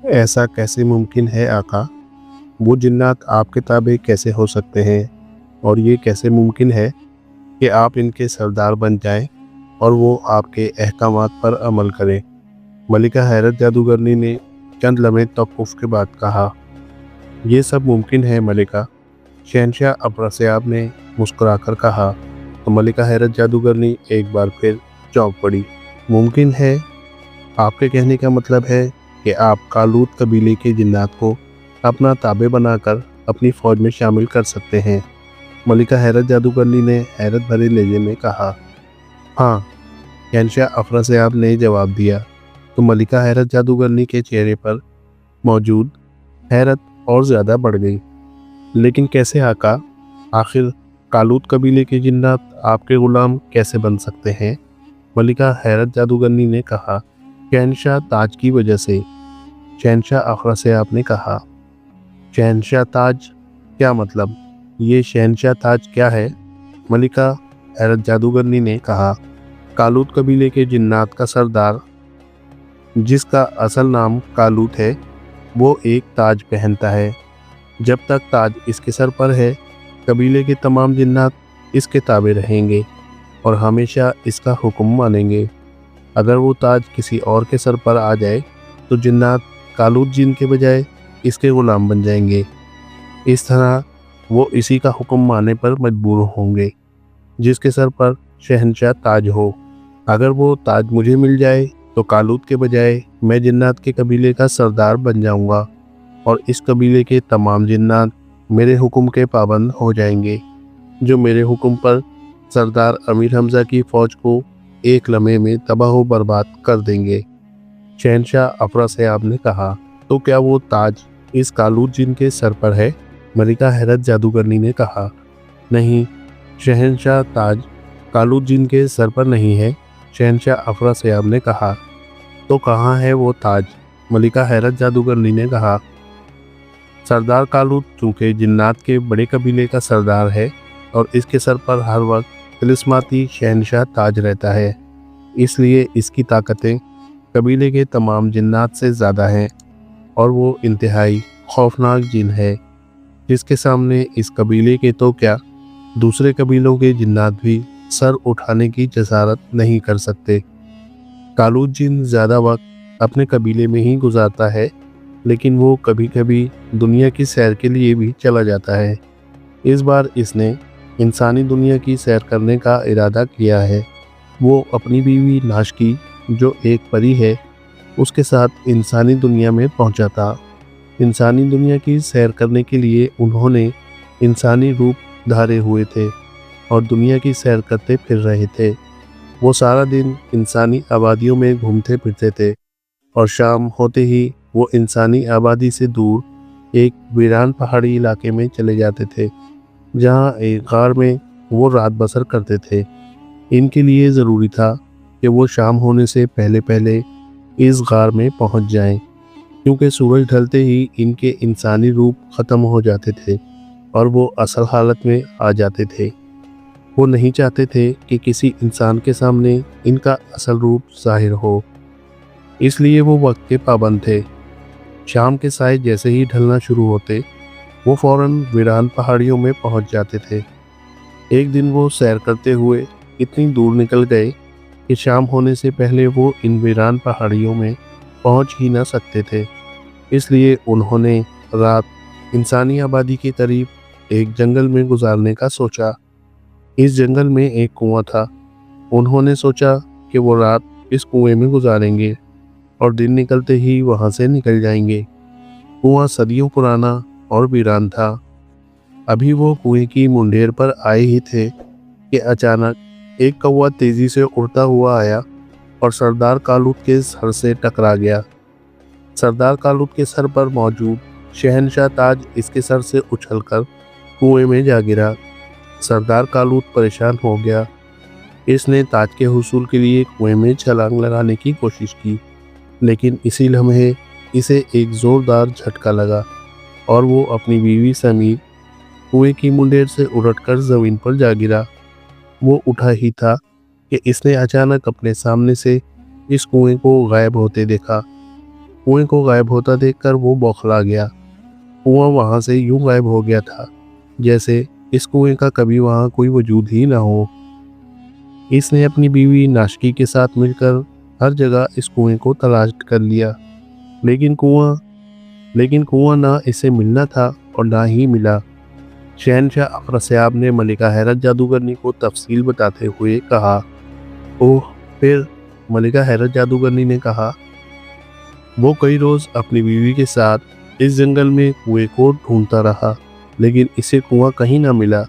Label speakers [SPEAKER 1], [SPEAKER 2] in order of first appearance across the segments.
[SPEAKER 1] ऐसा कैसे मुमकिन है आका? वो जिन्नात आपके ताबे कैसे हो सकते हैं? और ये कैसे मुमकिन है कि आप इनके सरदार बन जाएं और वो आपके अहकामात पर अमल करें? मलिका हैरत जादूगरनी ने चंद लम्हे तवक़्क़ुफ़ के बाद कहा, ये सब मुमकिन है मलिका। शहंशाह अफरासियाब ने मुस्कुराकर कहा। तो मलिका हैरत जादूगरनी एक बार फिर चौंक पड़ी। मुमकिन है? आपके कहने का मतलब है कि आप कालूत कबीले के जिन्नात को अपना ताबे बनाकर अपनी फ़ौज में शामिल कर सकते हैं? मलिका हैरत जादूगरनी ने हैरत भरे लहजे में कहा। हाँ, शहंशाह अफरासियाब ने जवाब दिया। तो मलिका हैरत जादूगरनी के चेहरे पर मौजूद हैरत और ज़्यादा बढ़ गई। लेकिन कैसे आका? आखिर कालूत कबीले के जिन्नात आपके ग़ुलाम कैसे बन सकते हैं? मलिका हैरत जादूगरनी ने कहा। शहंशाह ताज की वजह से। शहंशाह अफरासियाब ने कहा। शहंशाह ताज? क्या मतलब? ये शहंशाह ताज क्या है? मलिका हैरत जादूगरनी ने कहा। कालूत कबीले के जिन्नात का सरदार, जिसका असल नाम कालूत है, वो एक ताज पहनता है। जब तक ताज इसके सर पर है, कबीले के तमाम जिन्नात इसके ताबे रहेंगे और हमेशा इसका हुक्म मानेंगे। अगर वो ताज किसी और के सर पर आ जाए तो जिन्नात कालूत जिन के बजाय इसके ग़ुलाम बन जाएंगे। इस तरह वो इसी का हुक्म मानने पर मजबूर होंगे जिसके सर पर शहंशाह ताज हो। अगर वो ताज मुझे मिल जाए तो कालूत के बजाय मैं जिन्नात के कबीले का सरदार बन जाऊंगा और इस कबीले के तमाम जिन्नात मेरे हुक्म के पाबंद हो जाएंगे, जो मेरे हुक्म पर सरदार अमीर हमज़ा की फ़ौज को एक लम्हे में तबाह बर्बाद कर देंगे। शहंशाह अफरासियाब ने कहा। तो क्या वो ताज इस कालूत जिन के सर पर है? मलिका हैरत जादूगरनी ने कहा। नहीं, शहंशाह ताज कालूत जिन के सर पर नहीं है। शहंशाह अफरासियाब ने कहा। तो कहाँ है वो ताज? मलिका हैरत जादूगरनी ने कहा। सरदार कालूत चूँकि जिन्नात के बड़े कबीले का सरदार है और इसके सर पर हर वक्त तिलिस्माती शहंशाह ताज रहता है, इसलिए इसकी ताकतें कबीले के तमाम जिन्नात से ज़्यादा हैं और वो इंतहाई खौफनाक जिन है, जिसके सामने इस कबीले के तो क्या, दूसरे कबीलों के जिन्नात भी सर उठाने की जसारत नहीं कर सकते। कालूत जिन ज़्यादा वक्त अपने कबीले में ही गुजारता है, लेकिन वो कभी कभी दुनिया की सैर के लिए भी चला जाता है। इस बार इसने इंसानी दुनिया की सैर करने का इरादा किया है। वो अपनी बीवी नाशकी, जो एक परी है, उसके साथ इंसानी दुनिया में पहुंचा था। इंसानी दुनिया की सैर करने के लिए उन्होंने इंसानी रूप धारे हुए थे और दुनिया की सैर करते फिर रहे थे। वो सारा दिन इंसानी आबादियों में घूमते फिरते थे और शाम होते ही वो इंसानी आबादी से दूर एक वीरान पहाड़ी इलाके में चले जाते थे, जहाँ एक गार में वो रात बसर करते थे। इनके लिए ज़रूरी था कि वो शाम होने से पहले पहले इस गार में पहुँच जाएं, क्योंकि सूरज ढलते ही इनके इंसानी रूप ख़त्म हो जाते थे और वो असल हालत में आ जाते थे। वो नहीं चाहते थे कि किसी इंसान के सामने इनका असल रूप ज़ाहिर हो, इसलिए वो वक्त के पाबंद थे। शाम के साए जैसे ही ढलना शुरू होते, वो फ़ौरन वीरान पहाड़ियों में पहुंच जाते थे। एक दिन वो सैर करते हुए इतनी दूर निकल गए कि शाम होने से पहले वो इन वीरान पहाड़ियों में पहुंच ही न सकते थे। इसलिए उन्होंने रात इंसानी आबादी के करीब एक जंगल में गुजारने का सोचा। इस जंगल में एक कुआं था। उन्होंने सोचा कि वो रात इस कुएं में गुजारेंगे और दिन निकलते ही वहां से निकल जाएंगे। कुआं सदियों पुराना और वीरान था। अभी वो कुएं की मुंडेर पर आए ही थे कि अचानक एक कौवा तेजी से उड़ता हुआ आया और सरदार कालूत के सर से टकरा गया। सरदार कालूत के सर पर मौजूद शहंशाह ताज इसके सर से उछलकर कुएं में जा गिरा। सरदार कालूत परेशान हो गया। इसने ताज के हुसूल के लिए कुएं में छलांग लगाने की कोशिश की, लेकिन इसी लम्हे इसे एक ज़ोरदार झटका लगा और वो अपनी बीवी समीर कुएं की मुंडेर से उलटकर ज़मीन पर जा गिरा। वो उठा ही था कि इसने अचानक अपने सामने से इस कुएं को गायब होते देखा। कुएं को गायब होता देखकर वो बौखला गया। कुआं वहां से यूं गायब हो गया था जैसे इस कुएं का कभी वहां कोई वजूद ही ना हो। इसने अपनी बीवी नाशकी के साथ मिलकर हर जगह इस कुएं को तलाश कर लिया, लेकिन कुआं ना इसे मिलना था और ना ही मिला। शहनशाह अफरसयाब ने मलिका हैरत जादूगरनी को तफसील बताते हुए कहा। ओह, फिर? मलिका हैरत जादूगरनी ने कहा, वो कई रोज अपनी बीवी के साथ इस जंगल में कुएं को ढूंढता रहा, लेकिन इसे कुआं कहीं ना मिला।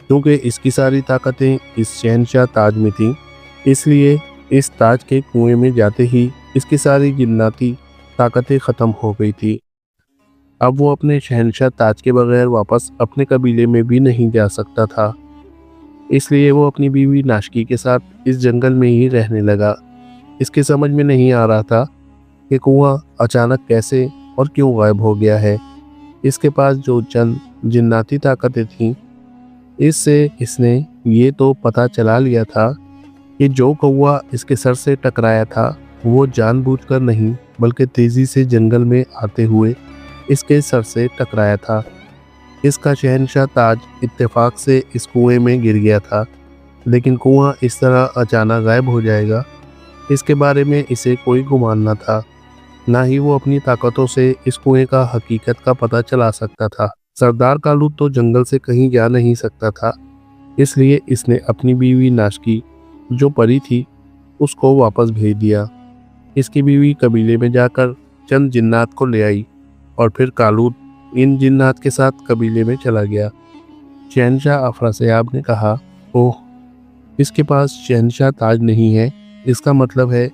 [SPEAKER 1] क्योंकि इसकी सारी ताकतें इस शहनशाह ताज में थीं, इसलिए इस ताज के कुएं में जाते ही इसकी सारी जिन्नाती ताकतें ख़त्म हो गई थी। अब वो अपने शहनशाह ताज के बगैर वापस अपने कबीले में भी नहीं जा सकता था, इसलिए वो अपनी बीवी नाशकी के साथ इस जंगल में ही रहने लगा। इसके समझ में नहीं आ रहा था कि कुआं अचानक कैसे और क्यों गायब हो गया है। इसके पास जो चंद जिन्नाती ताकतें थीं, इससे इसने ये तो पता चला लिया था कि जो कौवा इसके सर से टकराया था वो जानबूझकर नहीं बल्कि तेज़ी से जंगल में आते हुए इसके सर से टकराया था। इसका शहनशाह ताज इत्तेफाक से इस कुएं में गिर गया था, लेकिन कुआं इस तरह अचानक गायब हो जाएगा, इसके बारे में इसे कोई गुमान न था। ना ही वो अपनी ताकतों से इस कुएं का हकीकत का पता चला सकता था। सरदार कालूत तो जंगल से कहीं जा नहीं सकता था, इसलिए इसने अपनी बीवी नाशकी जो परी थी उसको वापस भेज दिया। इसकी बीवी कबीले में जाकर चंद जिन्नात को ले आई और फिर कालूत इन जिन्नात के साथ कबीले में चला गया। शहनशाह अफरसयाब ने कहा, ओह, इसके पास शहनशाह ताज नहीं है, इसका मतलब है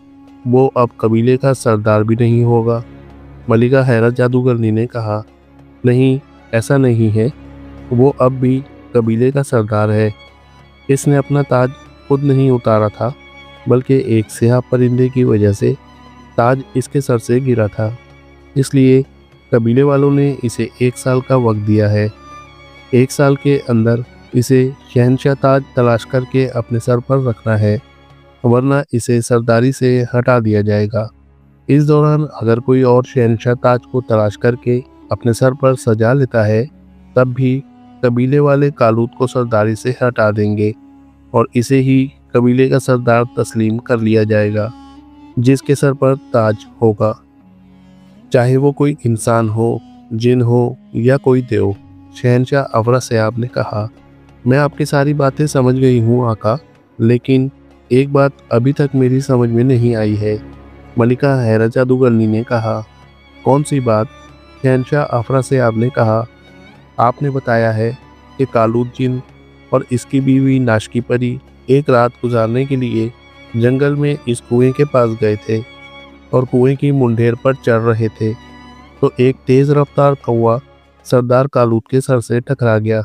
[SPEAKER 1] वो अब कबीले का सरदार भी नहीं होगा। मलिका हैरत जादूगरनी ने कहा, नहीं, ऐसा नहीं है, वो अब भी कबीले का सरदार है। इसने अपना ताज खुद नहीं उतारा था, बल्कि एक स्याह परिंदे की वजह से ताज इसके सर से गिरा था, इसलिए कबीले वालों ने इसे 1 साल का वक्त दिया है। 1 साल के अंदर इसे शहनशाह ताज तलाश करके अपने सर पर रखना है, वरना इसे सरदारी से हटा दिया जाएगा। इस दौरान अगर कोई और शहनशाह ताज को तलाश करके अपने सर पर सजा लेता है, तब भी कबीले वाले कालूत को सरदारी से हटा देंगे और इसे ही कबीले का सरदार तस्लीम कर लिया जाएगा, जिसके सर पर ताज होगा, चाहे वो कोई इंसान हो, जिन हो या कोई देव। शहनशाह अफरसयाब ने कहा, मैं आपकी सारी बातें समझ गई हूँ आका, लेकिन एक बात अभी तक मेरी समझ में नहीं आई है। मलिका हैरत जादूगरनी ने कहा, कौन सी बात? शहनशाह अफरसयाब ने कहा, आपने बताया है कि कालूत जिन और इसकी बीवी नाशकी परी एक रात गुजारने के लिए जंगल में इस कुएं के पास गए थे और कुएं की मुंडेर पर चढ़ रहे थे, तो एक तेज़ रफ्तार कौवा सरदार कालूत के सर से टकरा गया,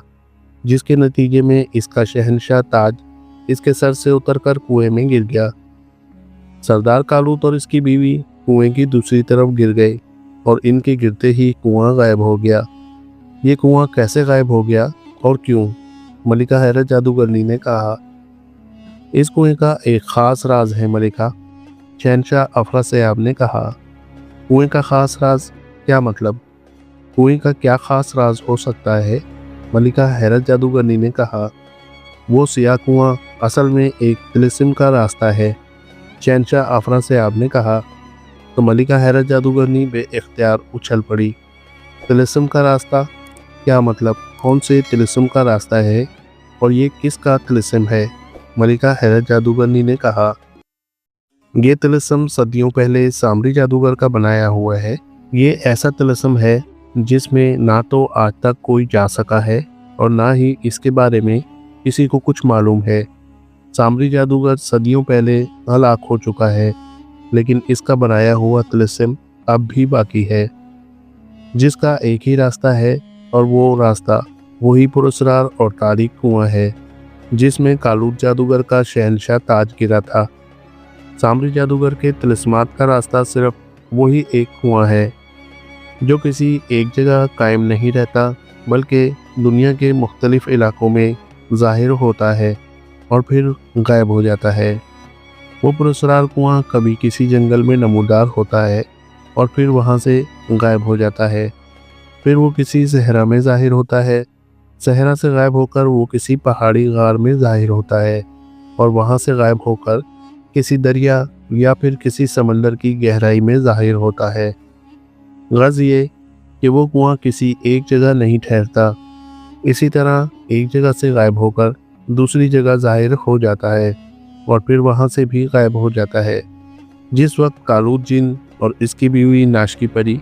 [SPEAKER 1] जिसके नतीजे में इसका शहनशाह ताज इसके सर से उतरकर कुएं में गिर गया। सरदार कालूत और इसकी बीवी कुएं की दूसरी तरफ गिर गए और इनके गिरते ही कुआं गायब हो गया। ये कुआं कैसे गायब हो गया और क्यों? मलिका हैरत जादूगरनी ने कहा, इस कुएं का एक ख़ास राज है मलिका। शहनशाह अफरसयाब ने कहा, कुएं का ख़ास राज? क्या मतलब? कुएं का क्या ख़ास राज हो सकता है? मलिका हैरत जादूगरनी ने कहा, वो सियाह कुआं असल में एक तिलिस्म का रास्ता है। शहनशाह अफरसयाब ने कहा। तो मलिका हैरत जादूगरनी बेइख्तियार उछल पड़ी। तिलिस्म का रास्ता? क्या मतलब? कौन से तिलिस्म का रास्ता है और ये किसका तिलिस्म है? मलिका हैरत जादूगरनी ने कहा, ये तिलिस्म सदियों पहले सामरी जादूगर का बनाया हुआ है। ये ऐसा तिलिस्म है जिसमें ना तो आज तक कोई जा सका है और ना ही इसके बारे में किसी को कुछ मालूम है। सामरी जादूगर सदियों पहले हलाक हो चुका है, लेकिन इसका बनाया हुआ तिलिस्म अब भी बाकी है, जिसका एक ही रास्ता है और वो रास्ता वही पुरस्कार और तारीख कुआं है जिसमें कालूत जादूगर का शहनशाह ताज गिरा था। सामरी जादूगर के तिलिस्मात का रास्ता सिर्फ वही एक कुआं है जो किसी एक जगह कायम नहीं रहता, बल्कि दुनिया के मुख्तलिफ इलाकों में ज़ाहिर होता है और फिर गायब हो जाता है। वो पुरस्कार कुआं कभी किसी जंगल में नमूदार होता है और फिर वहाँ से गायब हो जाता है। फिर वो किसी सहरा में ज़ाहिर होता है। सहरा से गायब होकर वो किसी पहाड़ी गार में ज़ाहिर होता है और वहाँ से गायब होकर किसी दरिया या फिर किसी समंदर की गहराई में ज़ाहिर होता है। गर्ज़ ये कि वो कुआं किसी एक जगह नहीं ठहरता। इसी तरह एक जगह से गायब होकर दूसरी जगह ज़ाहिर हो जाता है और फिर वहाँ से भी गायब हो जाता है। जिस वक्त कालूत जिन और इसकी बीवी नाशकी परी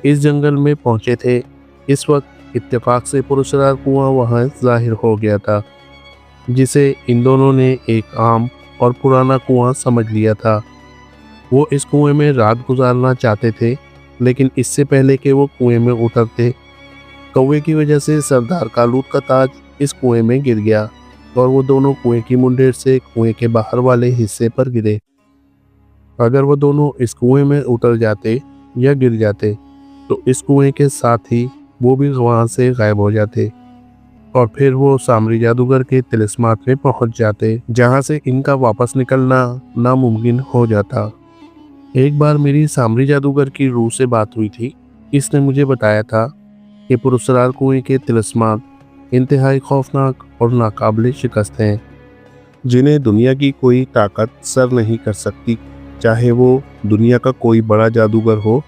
[SPEAKER 1] इस जंगल में पहुँचे थे, इस वक्त इत्तेफाक से पुरस्कार कुआं वहाँ ज़ाहिर हो गया था, जिसे इन दोनों ने एक आम और पुराना कुआं समझ लिया था। वो इस कुएं में रात गुजारना चाहते थे, लेकिन इससे पहले कि वो कुएं में उतरते, कौवे की वजह से सरदार कालूत का ताज इस कुएं में गिर गया और वो दोनों कुएं की मुंडेर से कुएं के बाहर वाले हिस्से पर गिरे। अगर वो दोनों इस कुएं में उतर जाते या गिर जाते तो इस कुएं के साथ ही वो भी वहाँ से गायब हो जाते और फिर वो सामरी जादूगर के तिलिस्मात में पहुँच जाते, जहाँ से इनका वापस निकलना नामुमकिन हो जाता। एक बार मेरी सामरी जादूगर की रूह से बात हुई थी। इसने मुझे बताया था कि पुरस्कार कुएं के तिलिस्मात इंतहाई खौफनाक और नाकाबिले शिकस्त हैं, जिन्हें दुनिया की कोई ताकत सर नहीं कर सकती, चाहे वो दुनिया का कोई बड़ा जादूगर हो,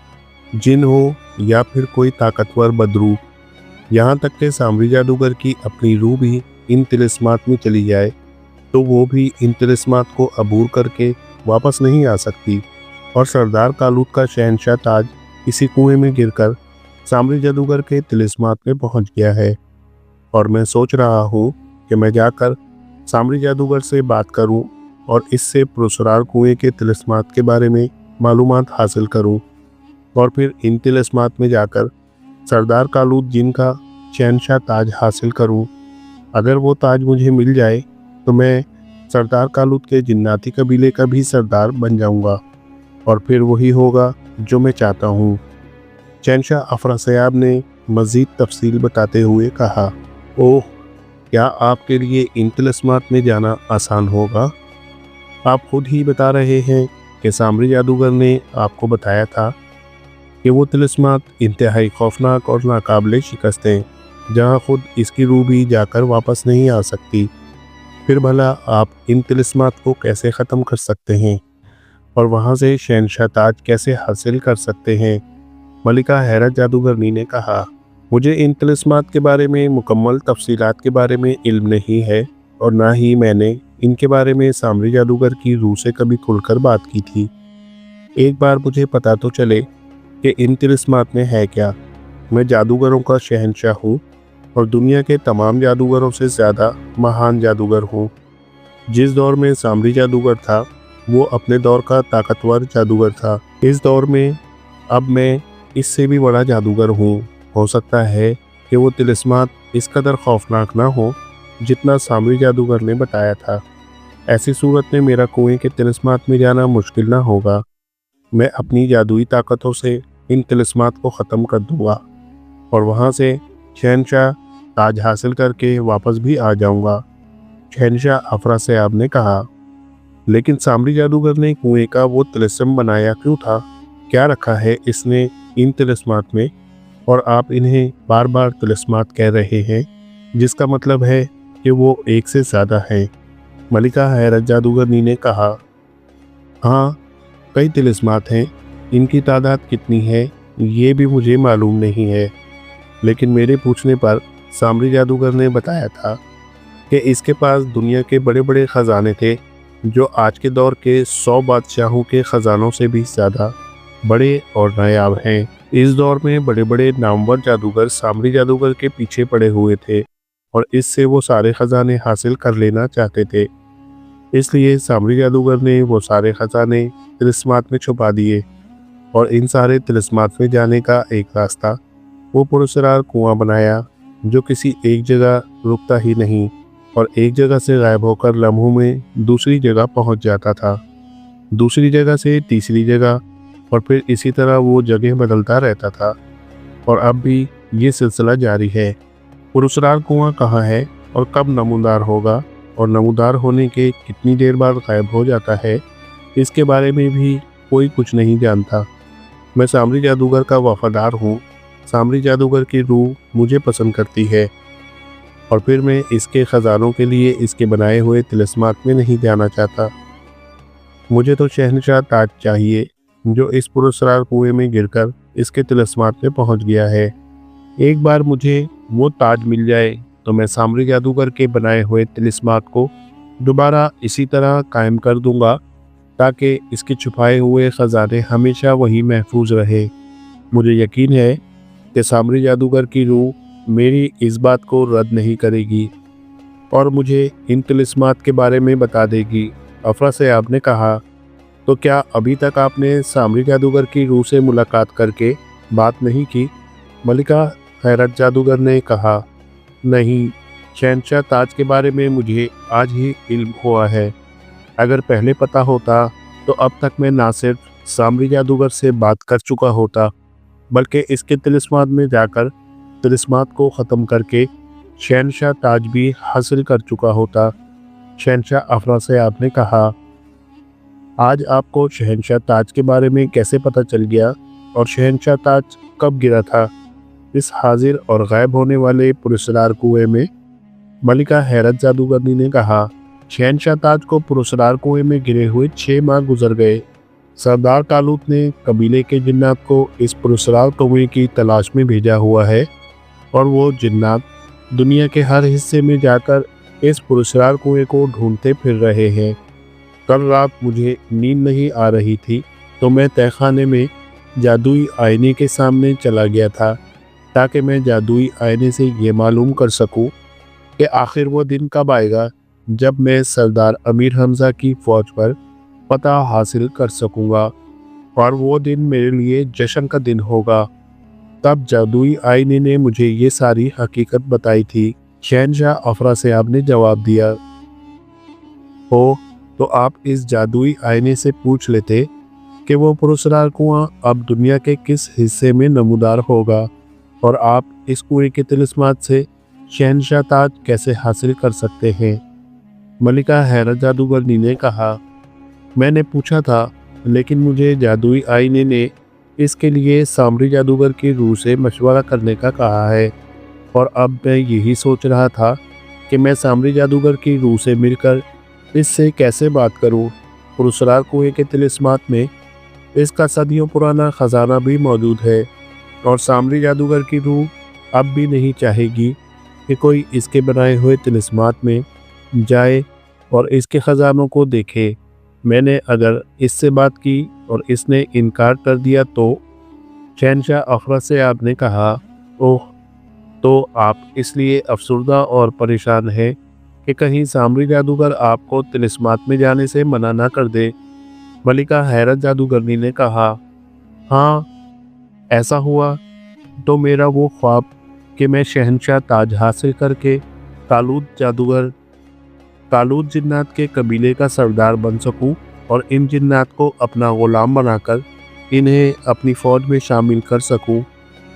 [SPEAKER 1] जिन हो या फिर कोई ताकतवर बदरू। यहाँ तक कि सामरी जादूगर की अपनी रूह भी इन तिलिस्मात में चली जाए तो वो भी इन तिलिस्मात को अबूर करके वापस नहीं आ सकती। और सरदार कालूत का शहनशाह ताज इसी कुएं में गिरकर सामरी जादूगर के तिलिस्मात में पहुंच गया है और मैं सोच रहा हूँ कि मैं जाकर सामरी जादूगर से बात करूँ और इससे पुरस्कार कुएं के तिलिस्मात के बारे में मालूमात हासिल करूँ और फिर इन तिलिस्मात में जाकर सरदार कालूत जिन का शहनशाह ताज हासिल करूँ। अगर वो ताज मुझे मिल जाए तो मैं सरदार कालूत के जिन्नाती कबीले का भी सरदार बन जाऊँगा और फिर वही होगा जो मैं चाहता हूँ। शहनशाह अफरासयाब ने मज़ीद तफसील बताते हुए कहा, ओह, क्या आपके लिए इन तिलिस्मात में जाना आसान होगा? आप खुद ही बता रहे हैं कि सामरी जादूगर ने आपको बताया था कि वो तिलिस्मात इंतहाई खौफनाक और नाकाबिले शिकस्त हैं, जहाँ खुद इसकी रूह भी जाकर वापस नहीं आ सकती। फिर भला आप इन तिलिस्मात को कैसे ख़त्म कर सकते हैं और वहाँ से शहनशाह ताज कैसे हासिल कर सकते हैं? मलिका हैरत जादूगरनी ने कहा, मुझे इन तिलिस्मात के बारे में मुकम्मल तफसीलात के बारे में इल्म नहीं है और ना ही मैंने इनके बारे में सामरी जादूगर की रूह से कभी खुलकर बात की थी। एक बार मुझे पता तो चले कि इन तिलिस्मात में है क्या। मैं जादूगरों का शहनशाह हूँ और दुनिया के तमाम जादूगरों से ज़्यादा महान जादूगर हूँ। जिस दौर में सामरी जादूगर था वो अपने दौर का ताकतवर जादूगर था। इस दौर में अब मैं इससे भी बड़ा जादूगर हूँ। हो सकता है कि वो तिलिस्मात इस कदर खौफनाक ना हो जितना सामरी जादूगर ने बताया था। ऐसी सूरत में मेरा कुएं के तिलिस्मात में जाना मुश्किल ना होगा। मैं अपनी जादुई ताकतों से इन तिलिस्मात को ख़त्म कर दूँगा और वहाँ से शहनशाह ताज हासिल करके वापस भी आ जाऊँगा। शहनशाह अफरासयाब ने कहा, लेकिन सामरी जादूगर ने कुएं का वो तिलिस्म बनाया क्यों था? क्या रखा है इसने इन तिलिस्मात में? और आप इन्हें बार बार तिलिस्मात कह रहे हैं, जिसका मतलब है कि वो एक से ज़्यादा हैं। मलिका हैरत जादूगरनी ने कहा, हाँ, कई तिलिस्मात हैं। इनकी तादाद कितनी है ये भी मुझे मालूम नहीं है, लेकिन मेरे पूछने पर सामरी जादूगर ने बताया था कि इसके पास दुनिया के बड़े बड़े ख़जाने थे, जो आज के दौर के 100 बादशाहों के ख़जानों से भी ज़्यादा बड़े और नायाब हैं। इस दौर में बड़े बड़े नामवर जादूगर सामरी जादूगर के पीछे पड़े हुए थे और इससे वो सारे ख़जाने हासिल कर लेना चाहते थे। इसलिए सामरी जादूगर ने वो सारे ख़जाने तिलिस्मात में छुपा दिए और इन सारे तिलिस्मात में जाने का एक रास्ता वो पुरस्कार कुआं बनाया, जो किसी एक जगह रुकता ही नहीं और एक जगह से गायब होकर लम्हों में दूसरी जगह पहुंच जाता था, दूसरी जगह से तीसरी जगह, और फिर इसी तरह वो जगह बदलता रहता था। और अब भी ये सिलसिला जारी है। पुरस्कार कुआं कहाँ है और कब नमूदार होगा और नमूदार होने के कितनी देर बाद गायब हो जाता है, इसके बारे में भी कोई कुछ नहीं जानता। मैं सामरी जादूगर का वफादार हूँ। सामरी जादूगर की रूह मुझे पसंद करती है और फिर मैं इसके ख़जानों के लिए इसके बनाए हुए तिलिस्मात में नहीं जाना चाहता। मुझे तो शहनशाह ताज चाहिए जो इस पुरस्कार कुएं में गिरकर इसके तिलिस्मात में पहुंच गया है। एक बार मुझे वो ताज मिल जाए तो मैं सामरी जादूगर के बनाए हुए तिलिस्मात को दोबारा इसी तरह कायम कर दूंगा ताकि इसके छुपाए हुए ख़जाने हमेशा वही महफूज रहे। मुझे यकीन है कि सामरी जादूगर की रूह मेरी इस बात को रद्द नहीं करेगी और मुझे इन तिलिस्मात के बारे में बता देगी। अफरा सयाब ने कहा, तो क्या अभी तक आपने सामरी जादूगर की रूह से मुलाकात करके बात नहीं की? मलिका हैरत जादूगर ने कहा, नहीं, शहनशाह ताज के बारे में मुझे आज ही इल्म हुआ है। अगर पहले पता होता तो अब तक मैं ना सिर्फ सामरी जादूगर से बात कर चुका होता बल्कि इसके तिलिस्मात में जाकर तिलिस्मात को ख़त्म करके शहनशाह ताज भी हासिल कर चुका होता। शहनशाह अफरा सयाब ने कहा, आज आपको शहनशाह ताज के बारे में कैसे पता चल गया और शहनशाह ताज कब गिरा था इस हाजिर और गायब होने वाले पुरस्कार कुएं में? मलिका हैरत जादूगरनी ने कहा, शहनशाह ताज को पुरस्कार कुएं में गिरे हुए 6 माह गुजर गए। सरदार तालूत ने कबीले के जिन्नात को इस पुरस्कार कुएं की तलाश में भेजा हुआ है और वो जिन्नात दुनिया के हर हिस्से में जाकर इस पुरस्कार कुएं को ढूंढते फिर रहे हैं। कल रात मुझे नींद नहीं आ रही थी तो मैं तहखाने में जादुई आईने के सामने चला गया था ताकि मैं जादुई आईने से ये मालूम कर सकूं कि आखिर वो दिन कब आएगा जब मैं सरदार अमीर हमज़ा की फ़ौज पर पता हासिल कर सकूंगा और वो दिन मेरे लिए जश्न का दिन होगा। तब जादुई आईने ने मुझे ये सारी हकीकत बताई थी। शहनशाह अफरा सयाब ने जवाब दिया, हो तो आप इस जादुई आईने से पूछ लेते कि वो पुरस्कार कुआं अब दुनिया के किस हिस्से में नमूदार होगा और आप इस कुएं के तिलिस्मात से शहनशाह ताज कैसे हासिल कर सकते हैं। मलिका हैरत जादूगरनी ने कहा, मैंने पूछा था लेकिन मुझे जादुई आईने ने इसके लिए सामरी जादूगर की रूह से मशवरा करने का कहा है और अब मैं यही सोच रहा था कि मैं सामरी जादूगर की रूह से मिलकर इससे कैसे बात करूं। पुरस्कार कुएं के तिलिस्मात में इसका सदियों पुराना ख़जाना भी मौजूद है और सामरी जादूगर की रूह अब भी नहीं चाहेगी कि कोई इसके बनाए हुए तिलिस्मात में जाए और इसके ख़जानों को देखे। मैंने अगर इससे बात की और इसने इनकार कर दिया तो? शहनशाह अफरा सयाब ने कहा, ओह, तो आप इसलिए अफसुर्दा और परेशान हैं कि कहीं सामरी जादूगर आपको तिलिस्मात में जाने से मना ना कर दे। मलिका हैरत जादूगरनी ने कहा, हाँ, ऐसा हुआ तो मेरा वो ख्वाब कि मैं शहनशाह ताज हासिल करके तालूत जिन्नात के कबीले का सरदार बन सकूं और इन जिन्नात को अपना ग़ुलाम बनाकर इन्हें अपनी फ़ौज में शामिल कर सकूं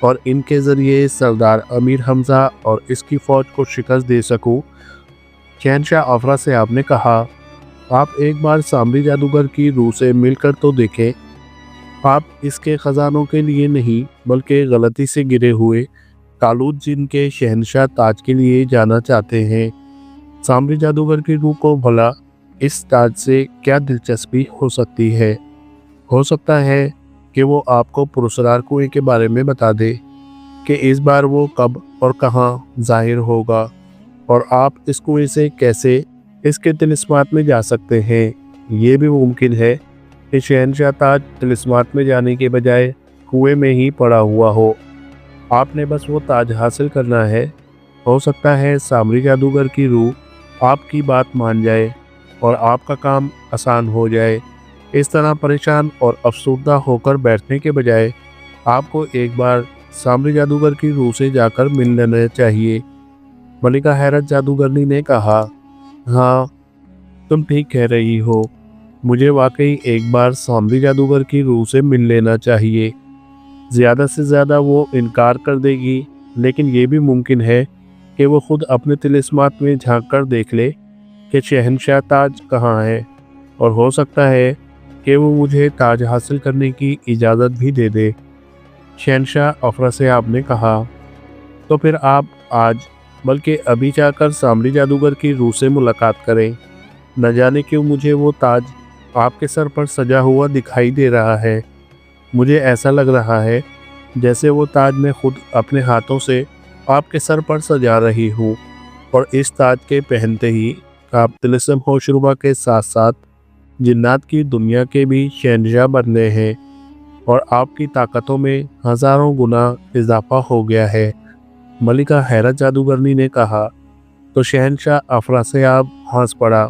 [SPEAKER 1] और इनके ज़रिए सरदार अमीर हमज़ा और इसकी फ़ौज को शिकस्त दे सकूं। शहनशाह अफरा सयाब ने कहा, आप एक बार सामरी जादूगर की रूह से मिलकर तो देखें। आप इसके ख़जानों के लिए नहीं बल्कि गलती से गिरे हुए तालूत जिन के शहनशाह ताज के लिए जाना चाहते हैं। सामरी जादूगर की रूह को भला इस ताज से क्या दिलचस्पी हो सकती है? हो सकता है कि वो आपको पुरस्कार कुएं के बारे में बता दे कि इस बार वो कब और कहाँ ज़ाहिर होगा और आप इस कुएं से कैसे इसके तिलिस्मात में जा सकते हैं। ये भी मुमकिन है कि शहनशाह ताज तिलिस्मात में जाने के बजाय कुएं में ही पड़ा हुआ हो। आपने बस वो ताज हासिल करना है। हो सकता है सामरी जादूगर की रूह आपकी बात मान जाए और आपका काम आसान हो जाए। इस तरह परेशान और अफसुर्दा होकर बैठने के बजाय आपको एक बार सामरी जादूगर की रूह से जाकर मिल लेना चाहिए। मलिका हैरत जादूगरनी ने कहा, हाँ, तुम ठीक कह रही हो। मुझे वाकई एक बार सामरी जादूगर की रूह से मिल लेना चाहिए। ज़्यादा से ज़्यादा वो इनकार कर देगी, लेकिन ये भी मुमकिन है कि वो खुद अपने तिलिस्मात में झांक कर देख ले कि शहनशाह ताज कहाँ है और हो सकता है कि वो मुझे ताज हासिल करने की इजाज़त भी दे दे। शहनशाह अफरासियाब ने कहा, तो फिर आप आज बल्कि अभी जाकर सामरी जादूगर की रूह से मुलाकात करें। न जाने क्यों मुझे वो ताज आपके सर पर सजा हुआ दिखाई दे रहा है। मुझे ऐसा लग रहा है जैसे वो ताज मैं खुद अपने हाथों से आपके सर पर सजा रही हूँ, और इस ताज के पहनते ही आप तिलिस्म होशरुबा के साथ साथ जिन्नात की दुनिया के भी शहंशाह बन गए हैं, और आपकी ताकतों में हज़ारों गुना इजाफा हो गया है। मलिका हैरत जादूगरनी ने कहा। तो शहनशाह अफरासियाब हंस पड़ा।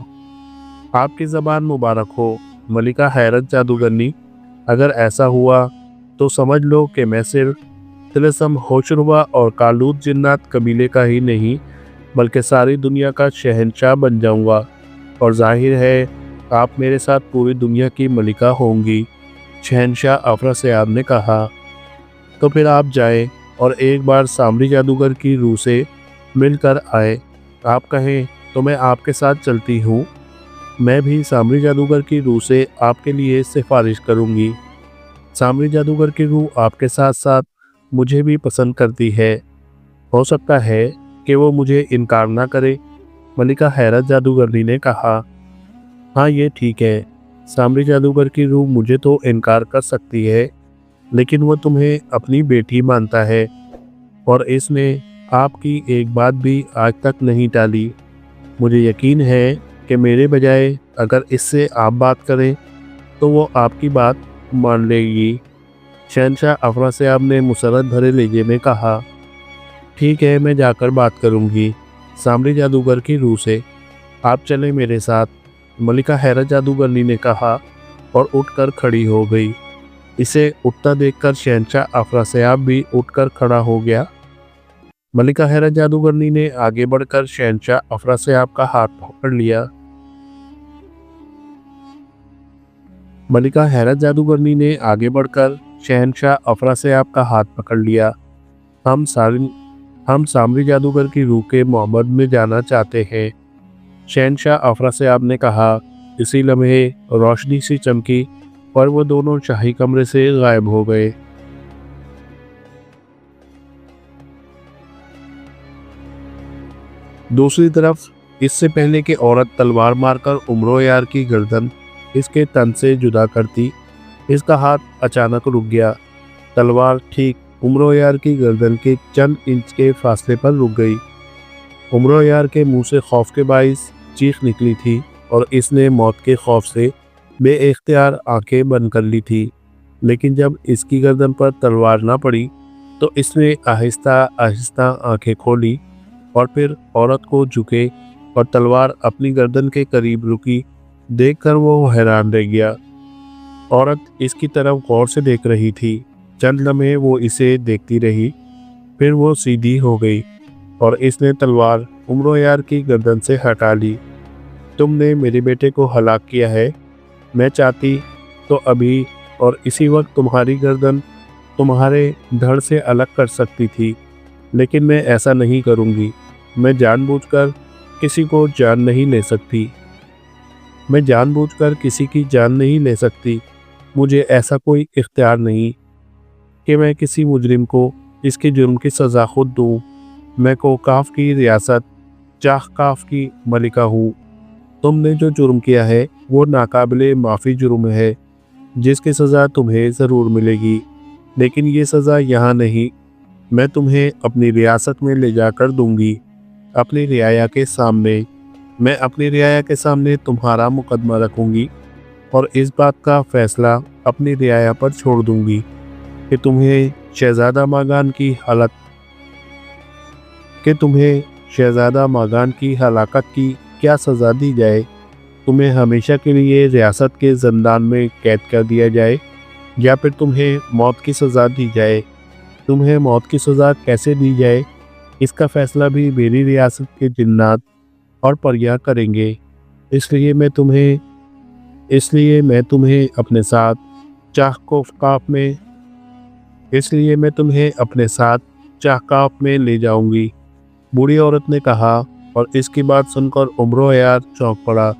[SPEAKER 1] आपकी ज़बान मुबारक हो मलिका हैरत जादूगरनी। अगर ऐसा हुआ तो समझ लो कि मैं सिर्फ तिलिस्म होशरुबा और कालूत जिन्नात कबीले का ही नहीं बल्कि सारी दुनिया का शहनशाह बन जाऊंगा, और जाहिर है आप मेरे साथ पूरी दुनिया की मलिका होंगी। शहनशाह अफरासियाब ने कहा, तो फिर आप जाएं और एक बार सामरी जादूगर की रूह से मिलकर आए। आप कहें तो मैं आपके साथ चलती हूँ। मैं भी सामरी जादूगर की रूह से आपके लिए सिफारिश करूँगी। सामरी जादूगर की रूह आपके साथ साथ मुझे भी पसंद करती है। हो सकता है कि वो मुझे इनकार ना करे। मलिका हैरत जादूगरनी ने कहा, हाँ ये ठीक है। सामरी जादूगर की रूह मुझे तो इनकार कर सकती है, लेकिन वो तुम्हें अपनी बेटी मानता है, और इसने आपकी एक बात भी आज तक नहीं टाली। मुझे यकीन है कि मेरे बजाय अगर इससे आप बात करें तो वो आपकी बात मान लेगी। शहनशाह अफरासियाब ने मुसरत भरे लहजे में कहा, ठीक है मैं जाकर बात करूंगी सामरी जादूगर की रूह से। आप चलें मेरे साथ। मलिका हैरत जादूगरनी ने कहा और उठकर खड़ी हो गई। इसे उठता देखकर शहनशाह अफरासियाब भी उठकर खड़ा हो गया। मलिका हैरत जादूगरनी ने आगे बढ़कर शहनशाह अफरासियाब का हाथ पकड़ लिया। मलिका हैरत जादूगरनी ने आगे बढ़कर शहनशाह अफरासियाब का हाथ पकड़ लिया। हम सामरी जादूगर की रूह के मोहम्मद में जाना चाहते हैं। शहनशाह अफरासियाब ने कहा। इसी लम्हे रोशनी सी चमकी और वो दोनों शाही कमरे से गायब हो गए। दूसरी तरफ इससे पहले कि औरत तलवार मारकर उमरो यार की गर्दन इसके तन से जुदा करती, इसका हाथ अचानक रुक गया। तलवार ठीक उमरो यार की गर्दन के चंद इंच के फासले पर रुक गई। उमरो यार के मुंह से खौफ के बाइस चीख निकली थी और इसने मौत के खौफ से बेइख्तियार आंखें बंद कर ली थी, लेकिन जब इसकी गर्दन पर तलवार ना पड़ी तो इसने आहिस्ता आहिस्ता आंखें खोली और फिर औरत को झुके और तलवार अपनी गर्दन के करीब रुकी देखकर वो हैरान रह गया। औरत इसकी तरफ गौर से देख रही थी। चंद लम्हे वो इसे देखती रही, फिर वो सीधी हो गई और इसने तलवार उमरो यार की गर्दन से हटा ली। तुमने मेरे बेटे को हलाक किया है। मैं चाहती तो अभी और इसी वक्त तुम्हारी गर्दन तुम्हारे धड़ से अलग कर सकती थी, लेकिन मैं ऐसा नहीं करूँगी। मैं जानबूझकर किसी को जान नहीं ले सकती। मैं जानबूझकर किसी की जान नहीं ले सकती। मुझे ऐसा कोई इख्तियार नहीं कि मैं किसी मुजरिम को इसके जुर्म की सज़ा खुद दूँ। मैं कोकाफ की रियासत चाहकाफ की मलिका हूँ। तुमने जो जुर्म किया है वो नाकाबिले माफ़ी जुर्म है, जिसकी सज़ा तुम्हें ज़रूर मिलेगी, लेकिन ये सज़ा यहाँ नहीं। मैं तुम्हें अपनी रियासत में ले जाकर दूंगी, अपनी रियाया के सामने। मैं अपनी रियाया के सामने तुम्हारा मुकदमा रखूंगी और इस बात का फ़ैसला अपनी रियाया पर छोड़ दूंगी कि तुम्हें शहज़ादा मागान की हलाकत की क्या सज़ा दी जाए। तुम्हें हमेशा के लिए रियासत के ज़ंदान में कैद कर दिया जाए या फिर तुम्हें मौत की सज़ा दी जाए। तुम्हें मौत की सज़ा कैसे दी जाए इसका फ़ैसला भी मेरी रियासत के जिन्नात और परियां करेंगे। इसलिए मैं तुम्हें अपने साथ चाहकाफ में ले जाऊंगी। बूढ़ी औरत ने कहा, और इसकी बात सुनकर उमरो यार चौंक पड़ा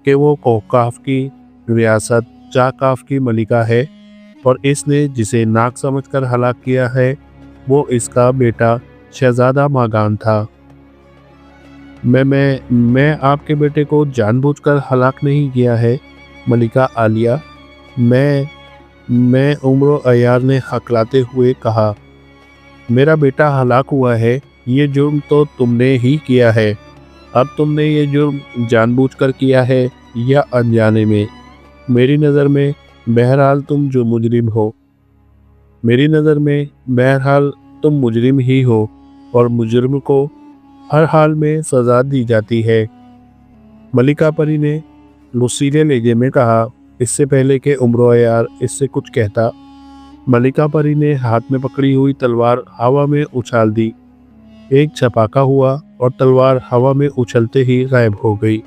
[SPEAKER 1] कि वो कोकाफ की रियासत चाकाफ की मलिका है और इसने जिसे नाग समझकर हलाक किया है वो इसका बेटा शहजादा मागान था। मैं आपके बेटे को जानबूझकर हलाक नहीं किया है मलिका आलिया। मैं उम्र अयार ने हकलाते हुए कहा, मेरा बेटा हलाक हुआ है, ये जुर्म तो तुमने ही किया है। अब तुमने ये जुर्म जानबूझकर किया है या अनजाने में, मेरी नज़र में बहरहाल तुम जो मुजरिम हो। मेरी नज़र में बहरहाल तुम मुजरिम ही हो और मुजरिम को हर हाल में सज़ा दी जाती है। मलिका परी ने मुसीले लहजे में कहा। इससे पहले कि उम्र अयार इससे कुछ कहता, मलिका परी ने हाथ में पकड़ी हुई तलवार हवा में उछाल दी। एक छपाका हुआ और तलवार हवा में उछलते ही गायब हो गई।